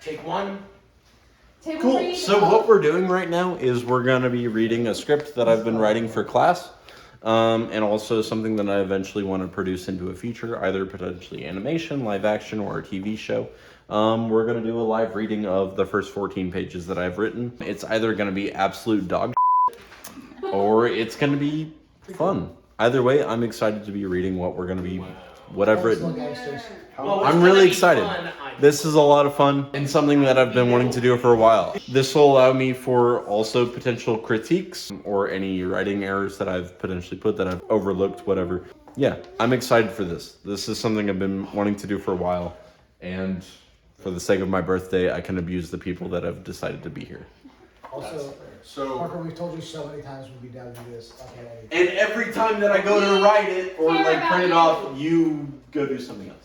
Take one. Cool. So what we're doing right now is we're going to be reading a script that I've been writing for class, and also something that I eventually want to produce into a feature, either potentially animation, live action, or a TV show. We're going to do a live reading of the first 14 pages that I've written. It's either going to be absolute dog shit, or it's going to be fun. Either way, I'm excited to be reading what I've written. I'm really excited. This is a lot of fun and something that I've been wanting to do for a while. This will allow me for also potential critiques or any writing errors that I've potentially put that I've overlooked, whatever. Yeah, I'm excited for this. This is something I've been wanting to do for a while. And for the sake of my birthday, I can abuse the people that have decided to be here. Also, Parker, we've told you so many times we'd be down to do this. Okay. And every time that I go to write it or like print it off, you go do something else.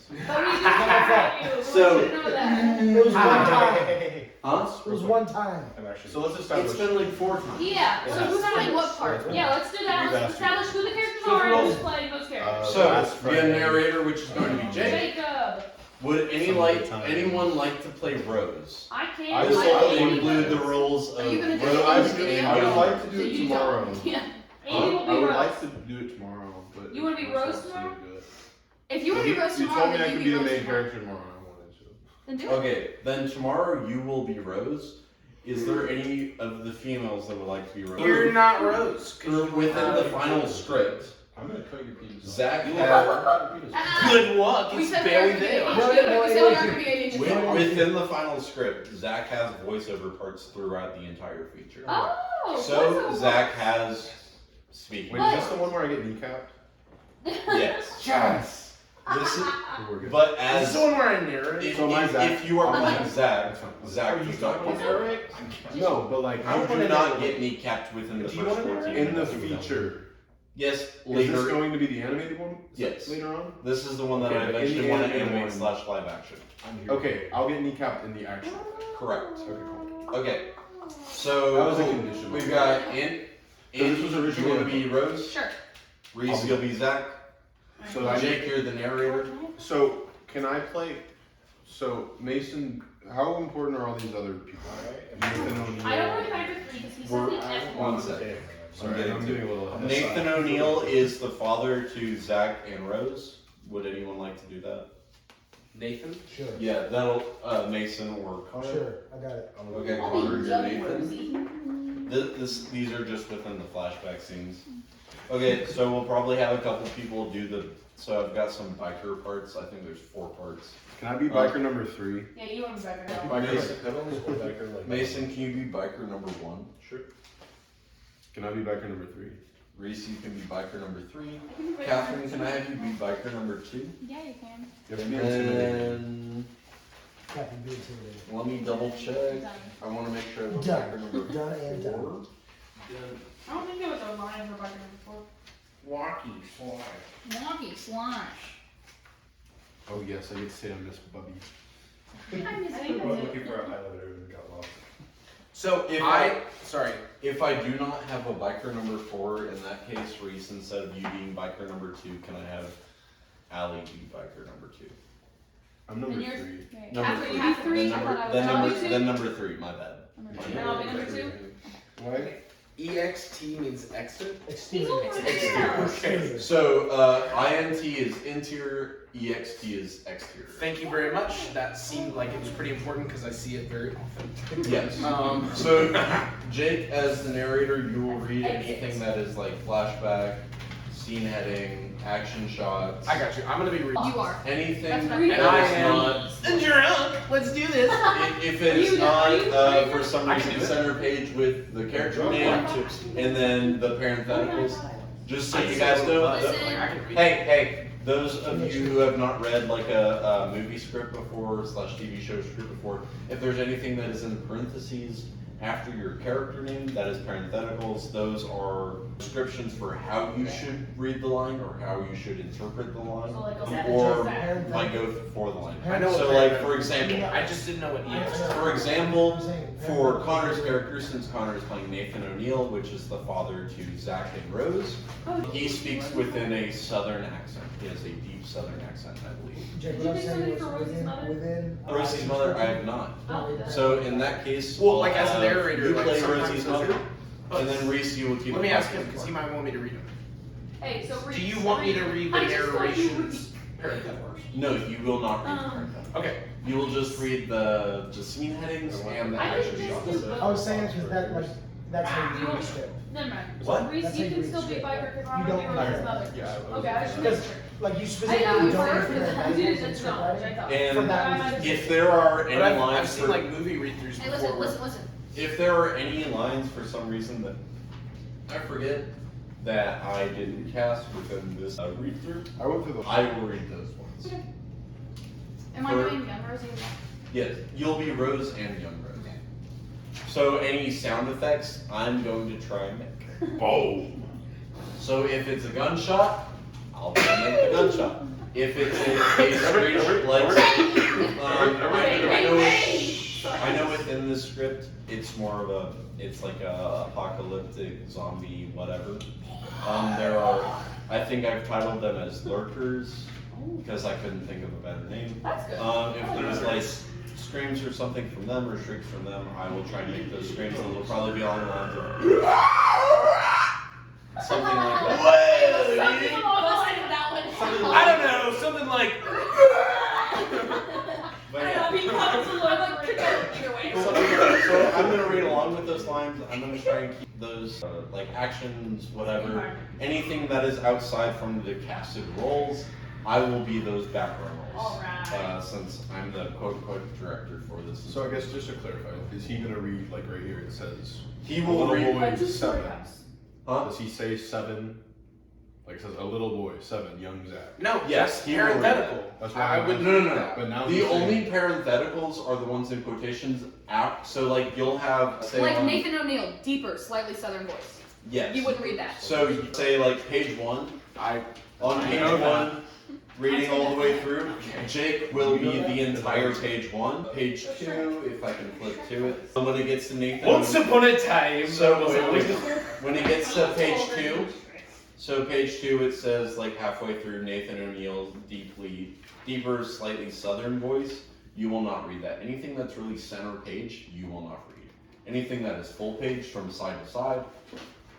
So It was one time. Huh? It was one time. So let's establish. It's been like 4 times. Yeah, so who's playing what part? Yeah, let's do that. Let's establish who the characters are and who's playing those characters. So, we have a narrator, which is going to be Jake. Jacob. Would anyone like to play Rose? I can. This will include the roles of Are you gonna do Rose it? and I would Young. like to do it tomorrow. Yeah. Amy will be I would Rose. like to do it tomorrow, but You wanna be Rose so tomorrow? good. If you want to be Rose You tomorrow, told me I then could you be the Rose main tomorrow. character tomorrow. I wanted to. Then do it. Okay, then tomorrow you will be Rose. Is there any of the females that would like to be Rose? You're not Rose. Within the final script, I'm gonna cut your penis. Zach has, Good luck. We It's said barely we're there. gonna be ADHD. We said we're not gonna be ADHD. within the final script, Zach has voiceover parts throughout the entire feature. Oh. So what's Zach has speaking. Wait, is this the one where I get kneecapped? Yes. Yes. This is, We're good. but Is as this the one where I narrate? if you are playing Zach, Zach does not talking get about it? No, but like I You want do to not get kneecapped within the Do you first wanna 14 in the minutes of film. feature. Yes, Is this later. going to be the animated one? Yes. Later on. This is the one that Okay, I but in eventually the want to animated animate one- / live action. Okay, I'll get kneecapped in the action. Correct. Okay, cool. Okay. So That was a condition. we've got Andy. this was originally you want to be Rose. Sure. Reese, you'll be Zach. So I Jake, you're the narrator. So can I play? So Mason, how important are all these other people? Nathan O'Neill. I don't know the character 3 because he says We're- it F1. One second. Sorry, I'm getting a little ahead. Nathan O'Neill is the father to Zach and Rose. Would anyone like to do that? Nathan? Sure. Yeah, that'll Mason or Connor. Sure, I got it. Okay, I'll Connor, be you're young Nathan. Rosie. These are just within the flashback scenes. Okay, so we'll probably have a couple people do the. So I've got some biker parts. I think there's 4 parts. Can I be biker number 3? Yeah, you want to be better now. Biker Mason, can you be biker number 1? Sure. Can I be biker number 3? Reese, you can be biker number 3. I can be better. Catherine, can I have you be biker number 2? Yeah, you can. You have to And be intimidating. then Captain be intimidated. let me double check. Done. I want to make sure I have Done. biker number Done and 4. done. I don't think there was a line for Bucket number 4. Walkie fly. Wonky slash. Oh yes, I get to say I miss Bubby. I think I was that's looking it. for a highlighter and got lost. So If sorry. If I do not have a biker number 4, in that case, Reese, instead of you being biker number 2, can I have Allie be biker number 2? I'm number And yours? 3. Right. Number After 3. you have 3, I thought I was Then number 3, my bad. Number 2. And I'll be number 2. Why? EXT means exit. He's over Exterior. there. So, INT is interior, EXT is exterior. Thank you very much. That seemed like it was pretty important because I see it very often. Yes. Um, So, Jake, as the narrator, you will read anything that is like flashback, scene heading, action shots. I got you. I'm gonna be reading. You are. Anything That's that right. And I is am not. drunk. Let's do this. If it is You know, not, you- for some I can reason, do it. center page with the character name and then the parentheticals, just so you guys know. Listen. I can read. Hey, those of you who have not read like a movie script before / TV show script before, if there's anything that is in parentheses, after your character name, that is parentheticals. Those are descriptions for how you should read the line or how you should interpret the line, So like a or sentence. might go for the line. I know So, what like for example, I just didn't know what EX. for example, for Connor's character, since Connor is playing Nathan O'Neill, which is the father to Zach and Rose, he speaks within a southern accent. He has a deep southern accent, I believe. Jake, Did what you I'm pick saying somebody for was Rosie's mother? within. Rosie's mother, I have not. Oh, So in that case, Well, I'll like as a have narrator, you like play sometimes Rosie's those mother, are- and then Reese, you will keep. Let me the ask podcast. him because he might want me to read them. Hey, so Do you want me to read the I just thought you would narrations parentheticals? No, you will not read the parentheticals. Okay. You will just read the scene headings and the I action think shots. this is I was saying because that's how Do you you read want the me script. Never mind. What? Reese, That's you how you can read still the be script. Viper You Kavara don't or read his it. mother. Yeah, Okay, I just made Because, sure. like, you I specifically didn't know you don't were, read because I didn't acknowledge, I thought. And For that if there are any But I've lines seen for, like movie read-throughs Hey, before. listen. if there are any lines for some reason that I forget that I didn't cast within this read through, I went through the. I will read those ones. Okay. Am I For- doing young Rosie as well? Yes, you'll be Rose and young Rose. So any sound effects, I'm going to try and make. Boom. So if it's a gunshot, I'll try and make the gunshot. If it's a screech, like I know within the script, it's more of a, it's like a apocalyptic zombie whatever. There are, I think I've titled them as lurkers because I couldn't think of a better name. That's good. If there's like screams or something from them or shrieks from them, I will try and make those screams, and they'll probably be along the lines of something like that. Something along the line of that one. I don't know, something like. But yeah. Either way. So I'm gonna read along with those lines. I'm gonna try and keep those like actions, whatever, anything that is outside from the casted roles. I will be those background roles. Alright. Since I'm the quote director for this. So I guess just to clarify, is he gonna read like right here? It says He a will little read. boy Two story 7. house. Huh? Does he say 7? Like it says a little boy 7, young Zach. No, Yes, that's he will read parenthetical. That's why I I'm wouldn't No, do no, that. But now The he's saying- only parentheticals are the ones in quotations out. So like you'll have say Like on- Nathan O'Neill, deeper, slightly southern voice. Yes. You wouldn't read that. So you say like page 1. On page know that. 1, reading all the way through, Okay. Jake will be the entire page 1. Page 2, if I can flip to it. And when it gets to Nathan, Once upon a time. so when it gets to page 2, so page 2 it says like halfway through Nathan O'Neill's deeper, slightly southern voice. You will not read that. Anything that's really center page, you will not read. Anything that is full page from side to side,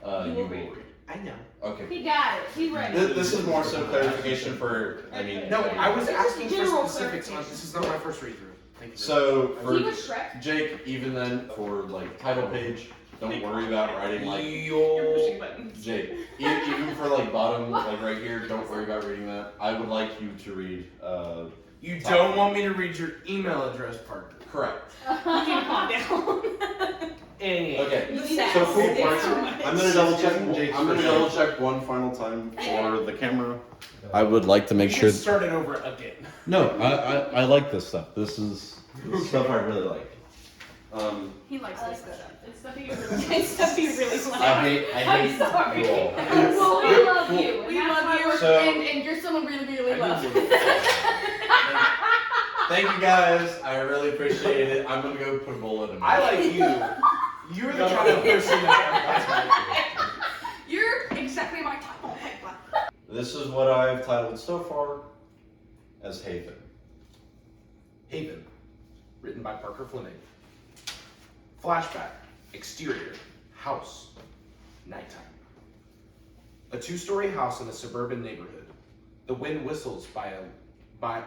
you will read. I know. Okay. He got it. He's ready. This is more so clarification for, I mean. No, I was It's just asking for general specifics on. This is not my first read-through. Thank you. So He for was Shrek. Jake, even then, for like title page, don't worry about writing like You'll- Jake. Even for like bottom, like right here, don't worry about reading that. I would like you to read. You don't want me to read your email address, Parker. Correct. Calm down. Okay. Sad. So cool. It's- I'm gonna double check. I'm gonna double check one final time for the camera. I would like to make You can start it over again. No, I like this stuff. This is stuff I really like. He likes I this like that. stuff. It's stuff you really It's stuff he really likes. I I'm hate sorry. you all. Well, we love you. and We that's love why you, we're- So- and you're someone we really love. Thank you guys. I really appreciate it. I'm gonna go put a bullet in my I like you. You're the kind of person that You're exactly my type. Oh, heck, what? This is what I've titled so far as Haven. Haven, written by Parker Fleming. Flashback, exterior, house, nighttime. A two-story house in a suburban neighborhood. The wind whistles by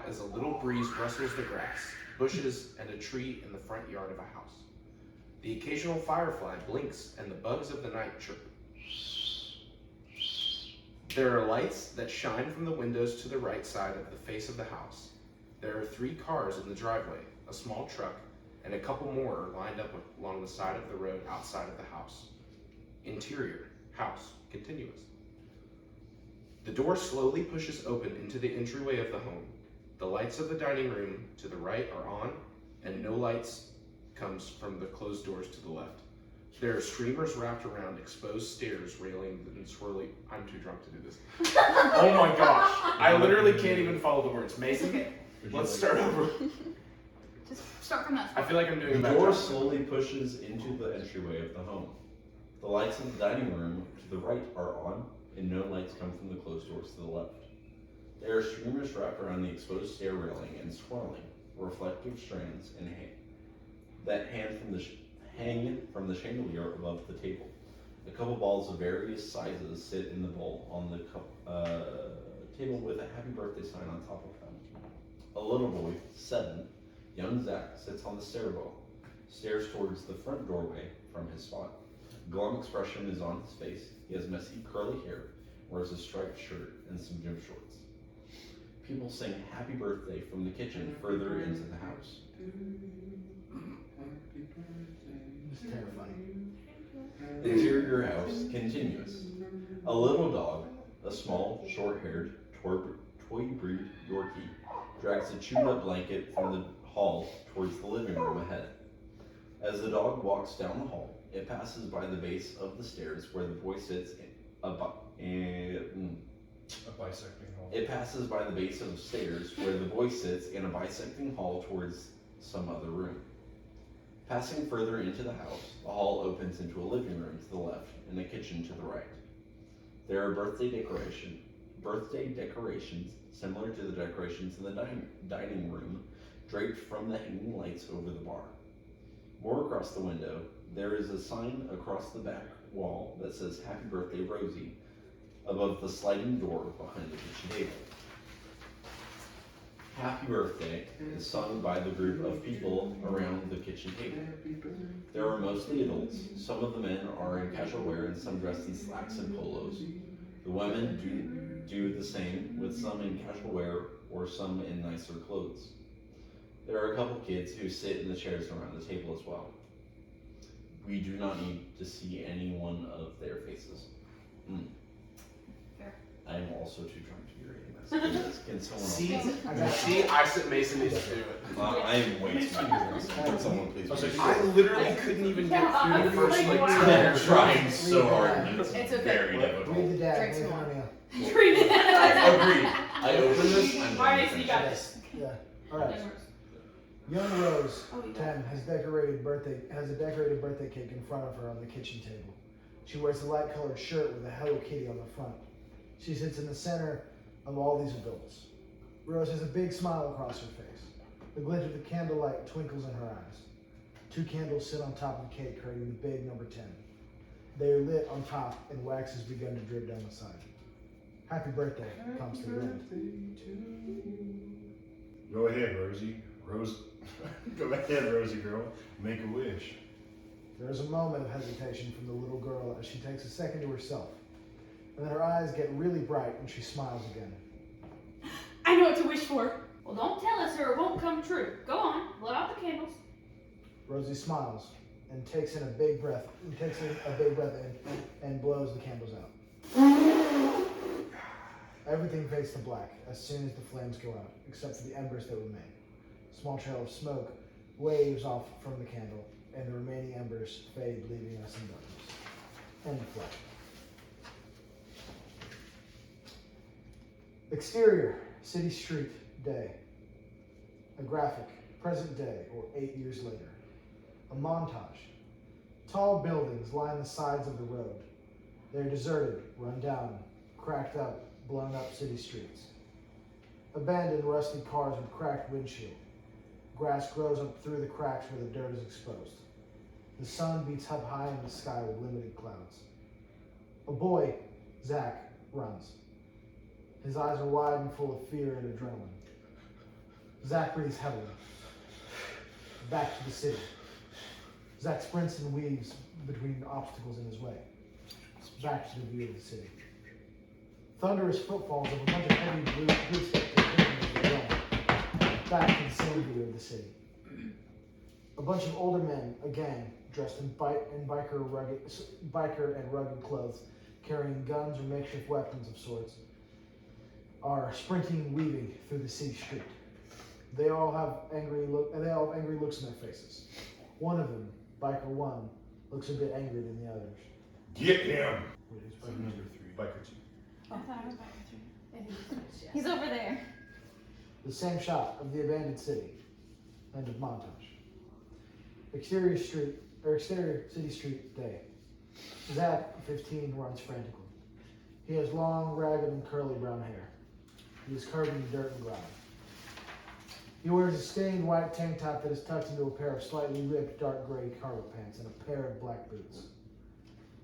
as a little breeze rustles the grass, bushes, and a tree in the front yard of a house. The occasional firefly blinks and the bugs of the night chirp. There are lights that shine from the windows to the right side of the face of the house. There are 3 cars in the driveway, a small truck, and a couple more are lined up along the side of the road outside of the house. Interior, house, continuous. The door slowly pushes open into the entryway of the home. The lights of the dining room to the right are on, and no lights comes from the closed doors to the left. There are streamers wrapped around exposed stairs, railing, and swirling. I'm too drunk to do this. Oh my gosh. I literally can't even follow the words. Mason, let's start over. Just start from that I spot. feel like I'm doing a The bad door job. slowly pushes into the entryway of the home. The lights in the dining room to the right are on, and no lights come from the closed doors to the left. There are streamers wrapped around the exposed stair railing and swirling, reflective strands that hang from the chandelier above the table. A couple balls of various sizes sit in the bowl on the table with a happy birthday sign on top of them. A little boy, 7, young Zach, sits on the stairwell, stares towards the front doorway from his spot. A glum expression is on his face. He has messy curly hair, wears a striped shirt and some gym shorts. People sing happy birthday from the kitchen further into the house. It's terrifying. Interior house continuous. A little dog, a small, short-haired, toy breed Yorkie, drags a chewed-up blanket from the hall towards the living room ahead. As the dog walks down the hall, it passes by the base of the stairs where the boy sits A bisecting hole. It passes by the base of the stairs where the boy sits in a bisecting hall towards some other room. Passing further into the house, the hall opens into a living room to the left and a kitchen to the right. There are birthday decorations similar to the decorations in the dining room, draped from the hanging lights over the bar. More across the window, there is a sign across the back wall that says Happy Birthday Rosie above the sliding door behind the kitchen table. Happy Birthday is sung by the group of people around the kitchen table. There are mostly adults. Some of the men are in casual wear and some dressed in slacks and polos. The women do the same, with some in casual wear or some in nicer clothes. There are a couple kids who sit in the chairs around the table as well. We do not need to see any one of their faces. Fair. I am also too drunk to be reading this. Can someone else? See, I said Mason needs to do it. I am way too drunk. Can someone please read it? I literally couldn't even get through the first like I'm 2 trying so hard and It's it's okay. very Read difficult. the dad. Drink Read some more. Narnia. Treat it. Agreed. I open this. I'm Alright, done so you with got it. this. Yeah. All right. Young Rose, Oh, you got 10, has a decorated birthday cake in front of her on the kitchen table. She wears a light-colored shirt with a Hello Kitty on the front. She sits in the center of all these adults. Rose has a big smile across her face. The glint of the candlelight twinkles in her eyes. 2 candles sit on top of the cake, creating the big number 10. They are lit on top, and wax has begun to drip down the side. Happy birthday comes to the end. Go ahead, Rosie. Go ahead, Rosie girl. Make a wish. There is a moment of hesitation from the little girl as she takes a second to herself, and then her eyes get really bright and she smiles again. I know what to wish for. Well, don't tell us or it won't come true. Go on, blow out the candles. Rosie smiles and takes in a big breath and blows the candles out. Everything fades to black as soon as the flames go out, except for the embers that remain. A small trail of smoke waves off from the candle, and the remaining embers fade, leaving us in darkness. End flash. Exterior, city street, day. A graphic, present day, or 8 years later. A montage. Tall buildings line the sides of the road. They are deserted, run down, cracked up, blown up city streets. Abandoned rusty cars with cracked windshield. Grass grows up through the cracks where the dirt is exposed. The sun beats up high in the sky with limited clouds. A boy, Zach, runs. His eyes are wide and full of fear and adrenaline. Zach breathes heavily. Back to the city. Zach sprints and weaves between obstacles in his way. Back to the view of the city. Thunderous footfalls of a bunch of heavy blue footsteps as they run. Back to the same view of the city. A bunch of older men, a gang, dressed in biker and rugged clothes, carrying guns or makeshift weapons of sorts, are sprinting and weaving through the city street. They all have angry looks in their faces. One of them, Biker 1, looks a bit angrier than the others. Get him! Wait, who's So Biker number 2? 3. Biker 2. I thought I was back with you. He's over there. The same shot of the abandoned city. End of montage. Exterior city street day. Zach, 15, runs frantically. He has long, ragged, and curly brown hair. He is covered in dirt and grime. He wears a stained white tank top that is tucked into a pair of slightly ripped dark gray cargo pants and a pair of black boots.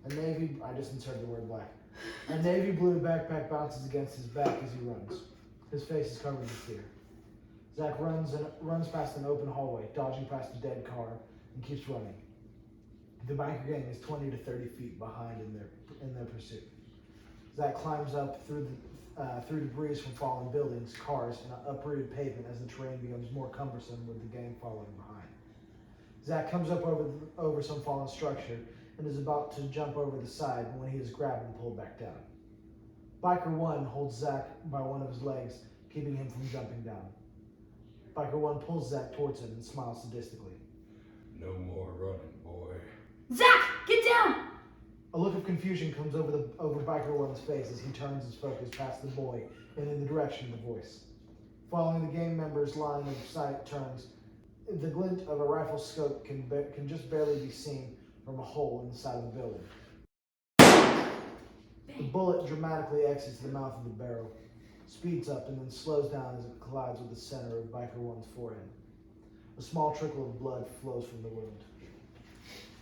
I just inserted the word black. A navy blue backpack bounces against his back as he runs. His face is covered in fear. Zach runs past an open hallway, dodging past a dead car, and keeps running. The biker gang is 20 to 30 feet behind in their pursuit. Zach climbs up through debris from fallen buildings, cars, and uprooted pavement as the terrain becomes more cumbersome with the gang following behind. Zach comes up over some fallen structure and is about to jump over the side when he is grabbed and pulled back down. Biker 1 holds Zach by one of his legs, keeping him from jumping down. Biker 1 pulls Zach towards him and smiles sadistically. No more running, boy. Zach, get down! A look of confusion comes over Biker 1's face as he turns his focus past the boy and in the direction of the voice. Following the gang members' line of sight turns, the glint of a rifle scope can just barely be seen from a hole in the side of the building. The bullet dramatically exits the mouth of the barrel, speeds up, and then slows down as it collides with the center of Biker 1's forehead. A small trickle of blood flows from the wound.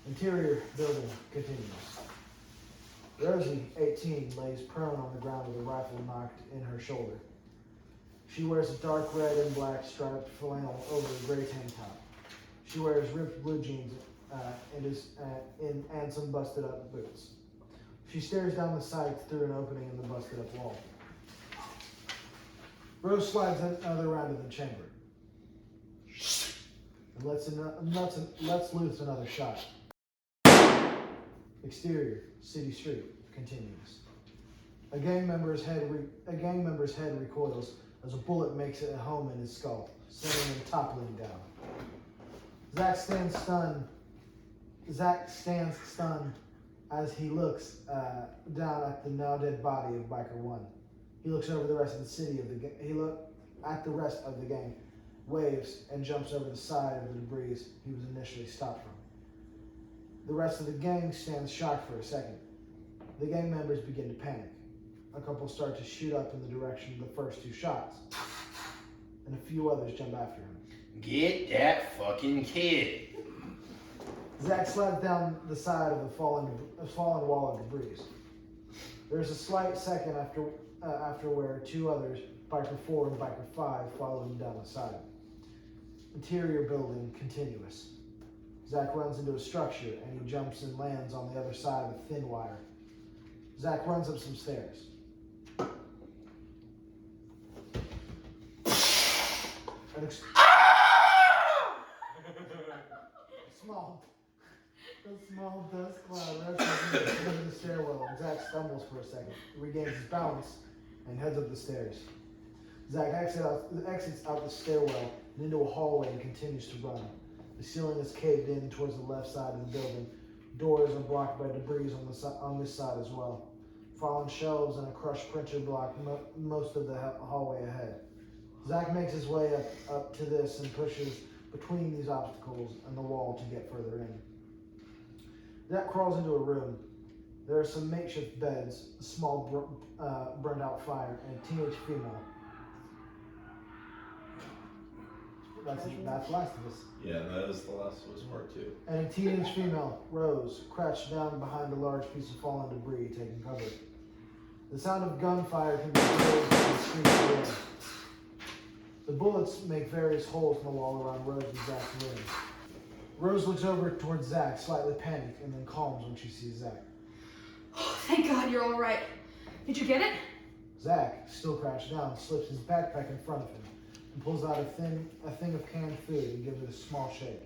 Interior building continues. Rosie, 18, lays prone on the ground with a rifle knocked in her shoulder. She wears a dark red and black striped flannel over a gray tank top. She wears ripped blue jeans and some busted up boots. She stares down the sights through an opening in the busted up wall. Rose slides another round in the chamber and lets loose another shot. Exterior, city street, continues. A gang member's head recoils as a bullet makes it home in his skull, sending him toppling down. Zach stands stunned as he looks down at the now dead body of Biker 1. He looks over the rest of the city at the rest of the gang, waves, and jumps over the side of the debris he was initially stopped from. The rest of the gang stands shocked for a second. The gang members begin to panic. A couple start to shoot up in the direction of the first two shots, and a few others jump after him. Get that fucking kid. Zach slides down the side of the fallen wall of debris. There's a slight second after where two others, Biker 4 and Biker 5, follow him down the side. Interior building continuous. Zach runs into a structure and he jumps and lands on the other side of a thin wire. Zach runs up some stairs. A small dust cloud rushes into the stairwell and Zach stumbles for a second, regains his balance, and heads up the stairs. Zach exits out the stairwell and into a hallway and continues to run. The ceiling is caved in towards the left side of the building. Doors are blocked by debris on this side as well. Fallen shelves and a crushed printer block most of the hallway ahead. Zach makes his way up to this and pushes between these obstacles and the wall to get further in. Zach crawls into a room. There are some makeshift beds, a small burned out fire, and a teenage female. That's Last of Us. Yeah, that is The Last of Us Part 2. And a teenage female, Rose, crouched down behind a large piece of fallen debris, taking cover. The sound of gunfire can be heard in the street below. The bullets make various holes in the wall around Rose and Zach's room. Rose looks over towards Zach, slightly panicked, and then calms when she sees Zach. Oh, thank God you're all right. Did you get it? Zach, still crouched down, slips his backpack in front of him and pulls out a thing of canned food and gives it a small shake.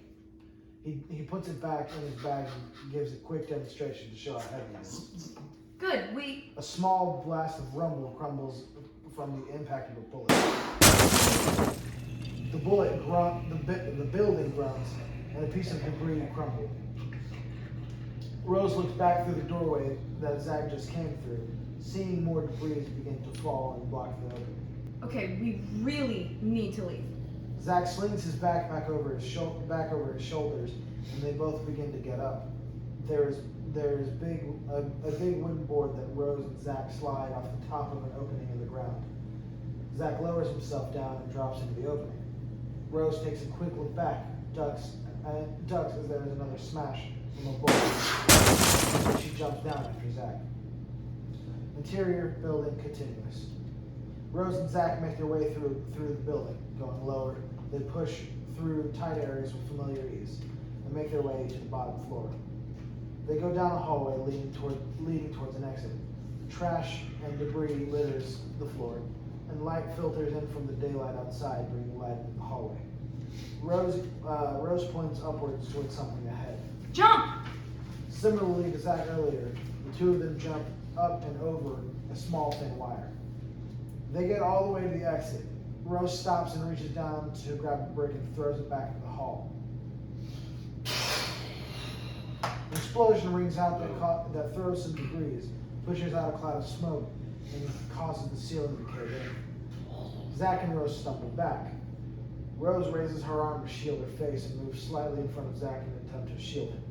He puts it back in his bag and gives a quick demonstration to show how heavy it is. Good, A small blast of rumble crumbles from the impact of a bullet. The building grunts and a piece of debris crumbled. Rose looked back through the doorway that Zach just came through, seeing more debris begin to fall and block the opening. Okay, we really need to leave. Zach slings his backpack over his shoulders, and they both begin to get up. There's a big wooden board that Rose and Zach slide off the top of an opening in the ground. Zach lowers himself down and drops into the opening. Rose takes a quick look back, ducks as there is another smash from a board. So she jumps down after Zach. Interior building continuous. Rose and Zach make their way through the building, going lower. They push through tight areas with familiar ease and make their way to the bottom floor. They go down a hallway leading towards an exit. Trash and debris litters the floor, and light filters in from the daylight outside, bringing light into the hallway. Rose points upwards towards something ahead. Jump! Similarly to Zach earlier, the two of them jump up and over a small thin wire. They get all the way to the exit. Rose stops and reaches down to grab a brick and throws it back into the hall. An explosion rings out that throws some debris, pushes out a cloud of smoke, and causes the ceiling to cave in. Zach and Rose stumble back. Rose raises her arm to shield her face and moves slightly in front of Zach in an attempt to shield him.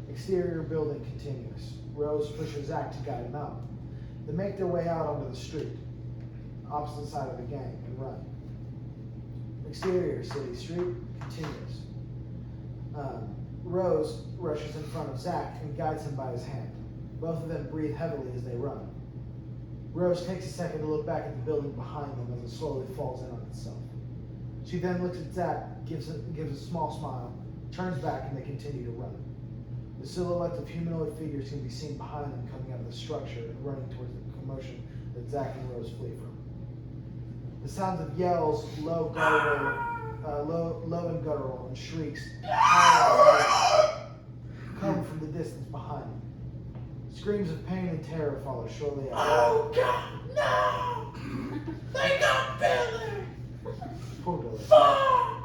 Exterior building continues. Rose pushes Zach to guide him out. They make their way out onto the street, opposite side of the gang, and run. Exterior city street continues. Rose rushes in front of Zach and guides him by his hand. Both of them breathe heavily as they run. Rose takes a second to look back at the building behind them as it slowly falls in on itself. She then looks at Zach, gives a small smile, turns back, and they continue to run. The silhouettes of humanoid figures can be seen behind them coming out of the structure and running towards the commotion that Zach and Rose flee from. The sounds of yells, low and guttural, and shrieks come from the distance behind them. Screams of pain and terror follow shortly after. Oh God, no! They got Billy! Poor Billy. Fuck!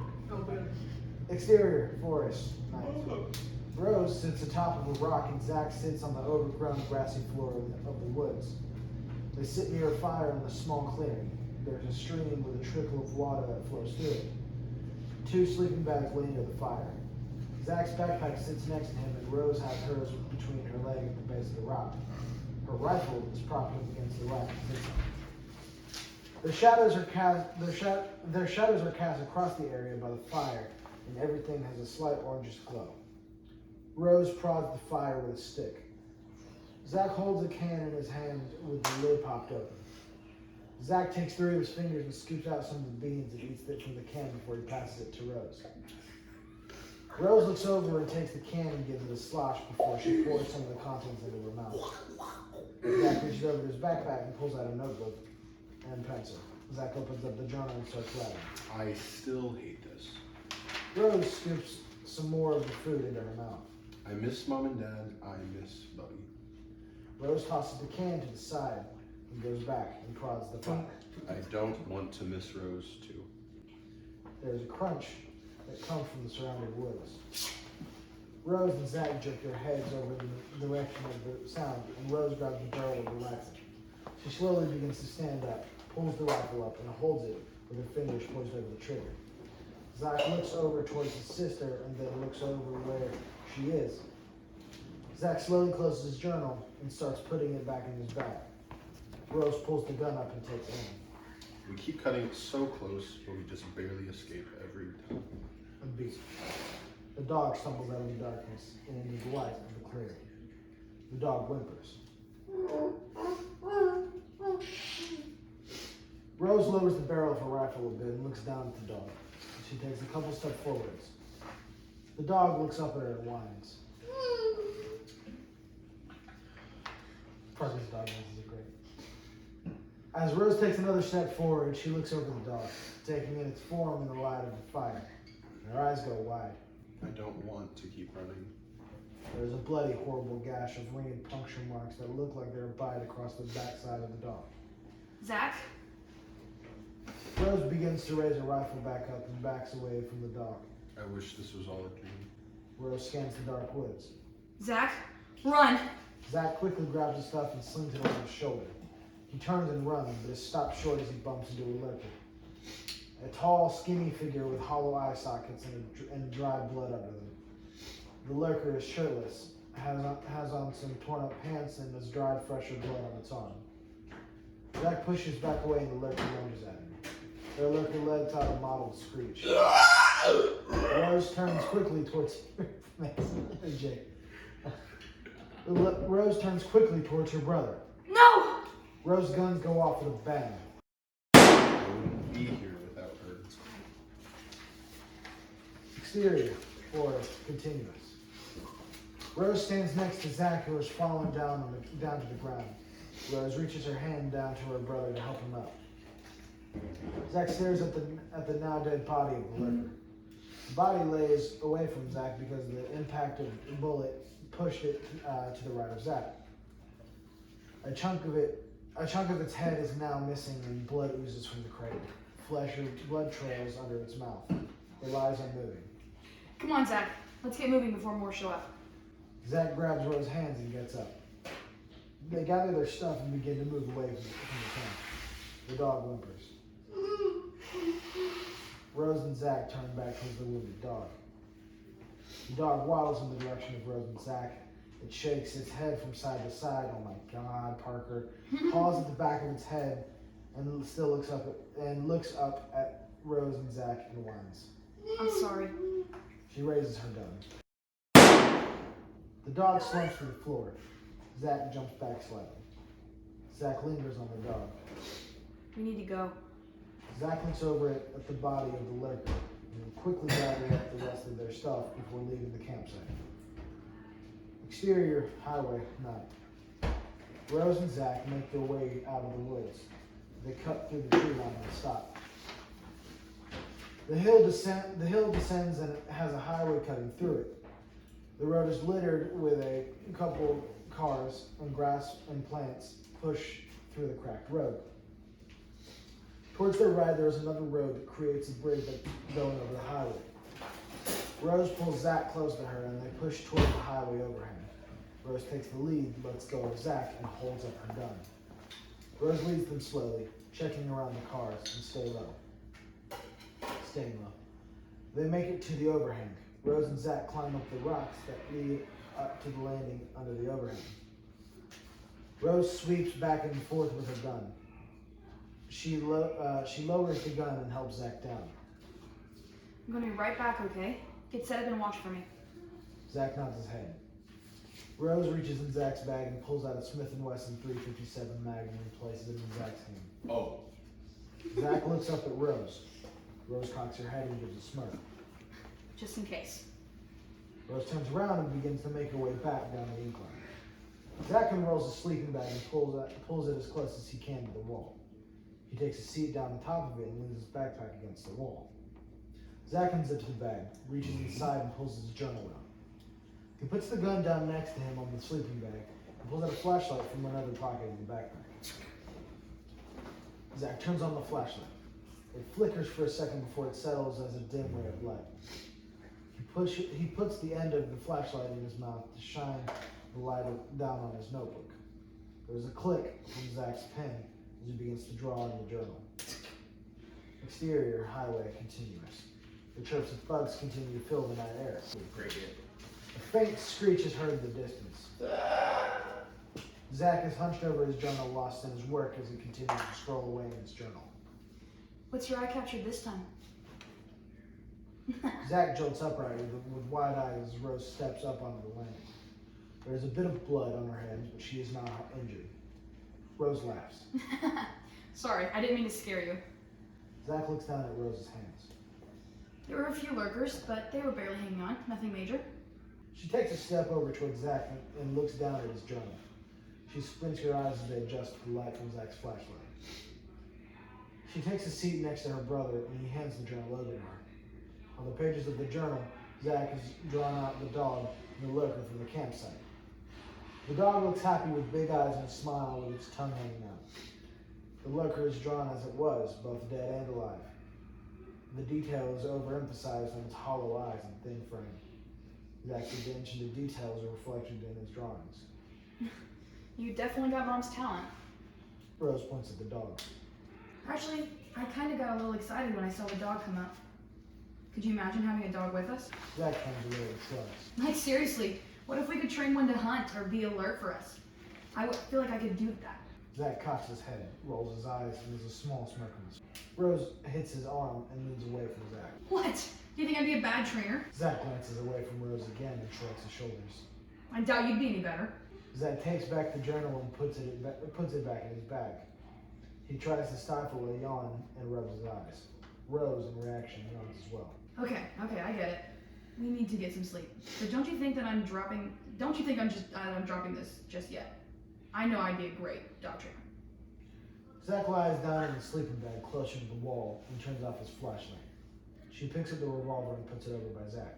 Exterior forest night. Rose sits atop of a rock and Zach sits on the overgrown grassy floor of the woods. They sit near a fire in a small clearing. There's a stream with a trickle of water that flows through it. Two sleeping bags lay near the fire. Zach's backpack sits next to him and Rose has hers between her leg and the base of the rock. Her rifle is propped up against the rock. Their shadows are cast across the area by the fire, and everything has a slight orangish glow. Rose prods the fire with a stick. Zach holds a can in his hand with the lid popped open. Zach takes 3 of his fingers and scoops out some of the beans and eats it from the can before he passes it to Rose. Rose looks over and takes the can and gives it a slosh before she pours some of the contents into her mouth. Zach reaches over to his backpack and pulls out a notebook and pencil. Zach opens up the journal and starts writing. I still hate this. Rose scoops some more of the food into her mouth. I miss Mom and Dad. I miss Bubby. Rose tosses the can to the side and goes back and prods the fire. I don't want to miss Rose too. There's a crunch that comes from the surrounding woods. Rose and Zach jerk their heads over in the direction of the sound, and Rose grabs the barrel of the rifle. She slowly begins to stand up, pulls the rifle up, and holds it with her fingers poised over the trigger. Zach looks over towards his sister and then looks over where she is. Zach slowly closes his journal and starts putting it back in his bag. Rose pulls the gun up and takes aim. We keep cutting it so close, but we just barely escape every time. And beats. The dog stumbles out of the darkness and into the light of the clearing. The dog whimpers. Rose lowers the barrel of her rifle a bit and looks down at the dog. She takes a couple steps forwards. The dog looks up at her and whines. Parker's dog whines is great. As Rose takes another step forward, she looks over the dog, taking in its form in the light of the fire. Her eyes go wide. I don't want to keep running. There's a bloody, horrible gash of ringed puncture marks that look like they're a bite across the backside of the dog. Zach? Rose begins to raise her rifle back up and backs away from the dog. I wish this was all a dream. Rose scans the dark woods. Zach, run! Zach quickly grabs his stuff and slings it over his shoulder. He turns and runs, but is stopped short as he bumps into a lurker. A tall, skinny figure with hollow eye sockets and dried blood under them. The lurker is shirtless, has on some torn up pants, and has dried fresher blood on its arm. Zach pushes back away and the lurker lunges at him. The lurker lets out a mottled screech. Rose turns quickly towards Rose turns quickly towards her brother. No! Rose's guns go off with a bang. I wouldn't be here without her. Exterior, or continuous. Rose stands next to Zach, who is falling down to the ground. Rose reaches her hand down to her brother to help him up. Zach stares at the now dead body of the lurker. The body lays away from Zach because the impact of the bullet pushed it to the right of Zach. A chunk of its head is now missing and blood oozes from the crater. Flesh or blood trails under its mouth. It lies unmoving. Come on, Zach. Let's get moving before more show up. Zach grabs Rose's hands and gets up. They gather their stuff and begin to move away from the camp. The dog whimpers. Rose and Zach turn back towards the wounded dog. The dog waddles in the direction of Rose and Zach. It shakes its head from side to side. Oh my God, Parker. Paws at the back of its head and still looks up at Rose and Zach and whines. I'm sorry. She raises her gun. The dog slumps to the floor. Zach jumps back slightly. Zach lingers on the dog. We need to go. Zach looks over at the body of the lurker and quickly gather up the rest of their stuff before leaving the campsite. Exterior, highway, night. Rose and Zach make their way out of the woods. They cut through the tree line and stop. The hill descends and it has a highway cutting through it. The road is littered with a couple cars and grass and plants push through the cracked road. Towards their right, there is another road that creates a bridge going over the highway. Rose pulls Zach close to her and they push toward the highway overhang. Rose takes the lead, lets go of Zach, and holds up her gun. Rose leads them slowly, checking around the cars and staying low. They make it to the overhang. Rose and Zach climb up the rocks that lead up to the landing under the overhang. Rose sweeps back and forth with her gun. She lowers the gun and helps Zach down. I'm going to be right back, okay? Get set up and watch for me. Zach nods his head. Rose reaches in Zach's bag and pulls out a Smith & Wesson .357 Magnum and places it in Zach's hand. Oh. Zach looks up at Rose. Rose cocks her head and gives a smirk. Just in case. Rose turns around and begins to make her way back down the incline. Zach unrolls his sleeping bag and pulls it as close as he can to the wall. He takes a seat down the top of it and leans his backpack against the wall. Zach unzips the bag, reaches inside and pulls his journal out. He puts the gun down next to him on the sleeping bag and pulls out a flashlight from another pocket in the backpack. Zach turns on the flashlight. It flickers for a second before it settles as a dim ray of light. He puts the end of the flashlight in his mouth to shine the light down on his notebook. There's a click from Zach's pen as he begins to draw in the journal. Exterior, highway, continuous. The chirps of bugs continue to fill the night air. Great hit. A faint screech is heard in the distance. Zach is hunched over his journal, lost in his work as he continues to scroll away in his journal. What's your eye captured this time? Zach jolts upright with wide eyes as Rose steps up onto the landing. There is a bit of blood on her hands, but she is not injured. Rose laughs. Sorry, I didn't mean to scare you. Zach looks down at Rose's hands. There were a few lurkers, but they were barely hanging on. Nothing major. She takes a step over towards Zach and looks down at his journal. She squints her eyes as they adjust to the light from Zach's flashlight. She takes a seat next to her brother and he hands the journal over to her. On the pages of the journal, Zach has drawn out the dog and the lurker from the campsite. The dog looks happy with big eyes and a smile with its tongue hanging out. The lurker is drawn as it was, both dead and alive. The detail is overemphasized on its hollow eyes and thin frame. Zach's attention to details are reflected in his drawings. You definitely got Mom's talent. Rose points at the dog. Actually, I kind of got a little excited when I saw the dog come out. Could you imagine having a dog with us? Zach turns away and shrugs. Like, seriously, what if we could train one to hunt or be alert for us? I would feel like I could do that. Zach cocks his head, rolls his eyes, and there's a small smirk on his face. Rose hits his arm and leans away from Zach. What? Do you think I'd be a bad trainer? Zach glances away from Rose again and shrugs his shoulders. I doubt you'd be any better. Zach takes back the journal and puts it back in his bag. He tries to stifle a yawn and rubs his eyes. Rose, in reaction, yawns as well. Okay, I get it. We need to get some sleep. But don't you think I'm dropping this just yet? I know I'd be a great dog trainer. Zach lies down in the sleeping bag closer to the wall and turns off his flashlight. She picks up the revolver and puts it over by Zach.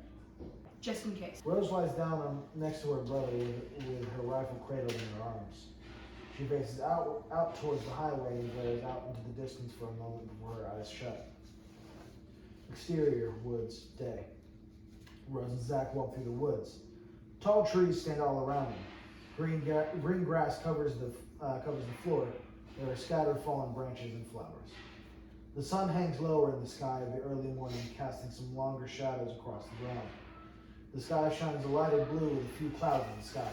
Just in case. Rose lies down next to her brother with her rifle cradled in her arms. She faces out towards the highway and glares out into the distance for a moment before her eyes shut. Exterior, woods, day. Rose and Zach walk through the woods. Tall trees stand all around them. Green grass covers the floor. There are scattered fallen branches and flowers. The sun hangs lower in the sky of the early morning, casting some longer shadows across the ground. The sky shines a lighted blue with a few clouds in the sky.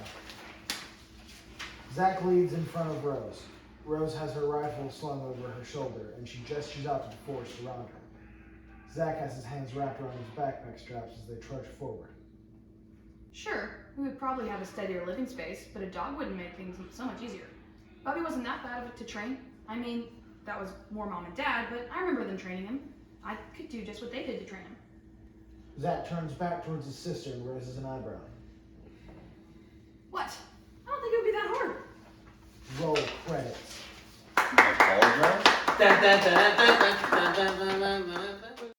Zach leads in front of Rose. Rose has her rifle slung over her shoulder, and she gestures out to the forest around her. Zach has his hands wrapped around his backpack straps as they trudge forward. Sure, we would probably have a steadier living space, but a dog wouldn't make things so much easier. Bobby wasn't that bad of it to train. I mean, that was more Mom and Dad, but I remember them training him. I could do just what they did to train him. Zach turns back towards his sister and raises an eyebrow. What? I don't think it would be that hard. Roll credits. I apologize.